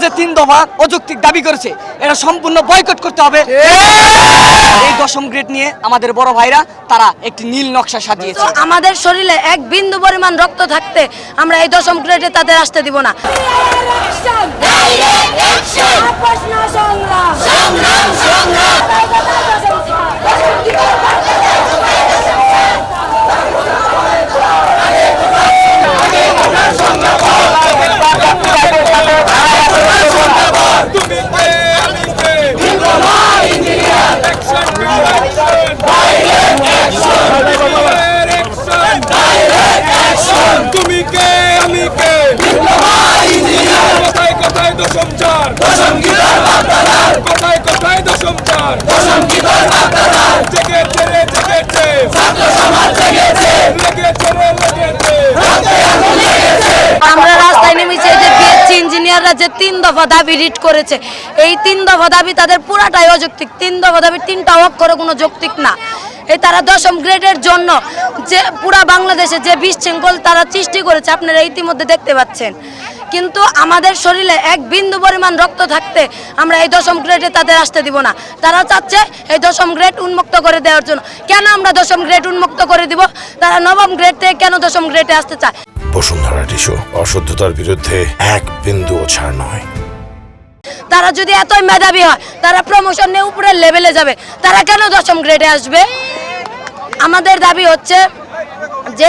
যে 3 দফা অযৌক্তিক দাবি করেছে এটা সম্পূর্ণ বয়কট করতে হবে। এই দশম গ্রেড নিয়ে আমাদের বড় ভাইরা তারা একটি নীল নকশা সাজিয়েছে। আমাদের শরীরে এক বিন্দু পরিমাণ রক্ত থাকতে আমরা এই দশম গ্রেডে তাদের আসতে দিব না। আমরা রাস্তায় নেমেছি যে বিএসসি ইঞ্জিনিয়াররা যে 3 দফা দাবি রিট করেছে, এই 3 দফা দাবি তাদের পুরাটাই অযৌক্তিক। 3 দফা দাবি 3টা অক্ষরে কোনো যৌক্তিক না। এই তারা দশম গ্রেডের জন্য যে পুরা বাংলাদেশে যে বিশৃঙ্খল তারা সৃষ্টি করেছে আপনারা ইতিমধ্যে দেখতে পাচ্ছেন। কিন্তু আমাদের শরীরে এক বিন্দু পরিমাণ রক্ত থাকতে আমরা এই দশম গ্রেডে তাদের আসতে দিব না। তারা চাচ্ছে এই দশম গ্রেড উন্মুক্ত করে দেওয়ার জন্য। কেন আমরা দশম গ্রেড উন্মুক্ত করে দিব? তারা নবম গ্রেড থেকে কেন দশম গ্রেডে আসতে চায়? বসুন্ধরা টিস্যু অশুদ্ধতার বিরুদ্ধে এক বিন্দুও ছাড় নয়। তারা যদি এতই মেধাবী হয় তারা প্রমোশন নিয়ে উপরের লেভেলে যাবে, তারা কেন দশম গ্রেডে আসবে? আমাদের দাবি হচ্ছে যে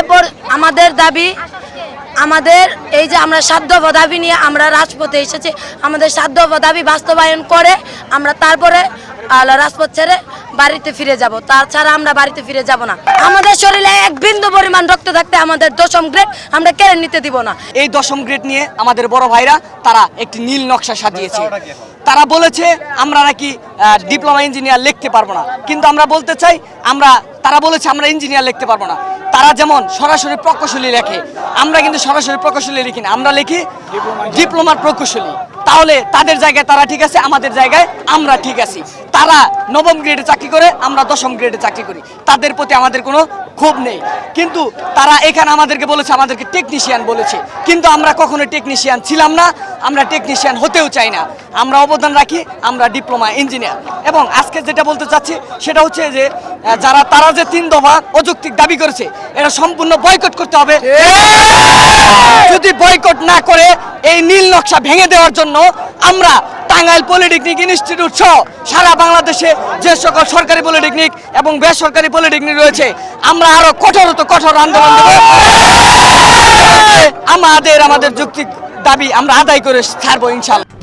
আমাদের এই যে আমরা 7 দফা দাবি নিয়ে আমরা রাজপথে এসেছি, আমাদের 7 দফা দাবি বাস্তবায়ন করে আমরা তারপরে রাজপথ ছেড়ে বাড়িতে ফিরে যাব। তাছাড়া আমরা বাড়িতে ফিরে যাব না। আমাদের শরীরে এক বিন্দু পরিমাণ রক্ত থাকতে আমাদের দশম গ্রেড আমরা কেড়ে নিতে দিব না। এই দশম গ্রেড নিয়ে আমাদের বড় ভাইরা তারা একটি নীল নকশা সাজিয়েছে। তারা বলেছে আমরা নাকি ডিপ্লোমা ইঞ্জিনিয়ার লিখতে পারবো না, কিন্তু আমরা বলতে চাই তারা বলেছে আমরা ইঞ্জিনিয়ার লিখতে পারবো না। তারা যেমন সরাসরি প্রকৌশলী লেখে, আমরা কিন্তু সরাসরি প্রকৌশলী লিখি না, আমরা লিখি ডিপ্লোমার প্রকৌশলী। তাহলে তাদের জায়গায় তারা ঠিক আছে, আমাদের জায়গায় আমরা ঠিক আছি। তারা নবম গ্রেডে চাকরি করে, আমরা দশম গ্রেডে চাকরি করি, তাদের প্রতি আমাদের কোনো ক্ষোভ নেই। কিন্তু তারা এখানে আমাদেরকে বলেছে আমাদেরকে টেকনিশিয়ান বলেছে, কিন্তু আমরা কখনো টেকনিশিয়ান ছিলাম না, আমরা টেকনিশিয়ান হতেও চাই না। আমরা অবদান রাখি আমরা ডিপ্লোমা ইঞ্জিনিয়ার। এবং আজকে যেটা বলতে চাচ্ছি সেটা হচ্ছে যে তারা যে 3 দফা অযৌক্তিক দাবি করেছে এটা সম্পূর্ণ বয়কট করতে হবে। যদি বয়কট না করে এই নীল নকশা ভেঙে দেওয়ার জন্য আমরা টাঙ্গাইল পলিটেকনিক ইনস্টিটিউট সহ সারা বাংলাদেশে যে সকল সরকারি পলিটেকনিক এবং বেসরকারি পলিটেকনিক রয়েছে আমরা আরো কঠোর আন্দোলন দেব। আমাদের যৌক্তিক দাবি আমরা আদায় করে ছাড়বো ইনশাআল্লাহ।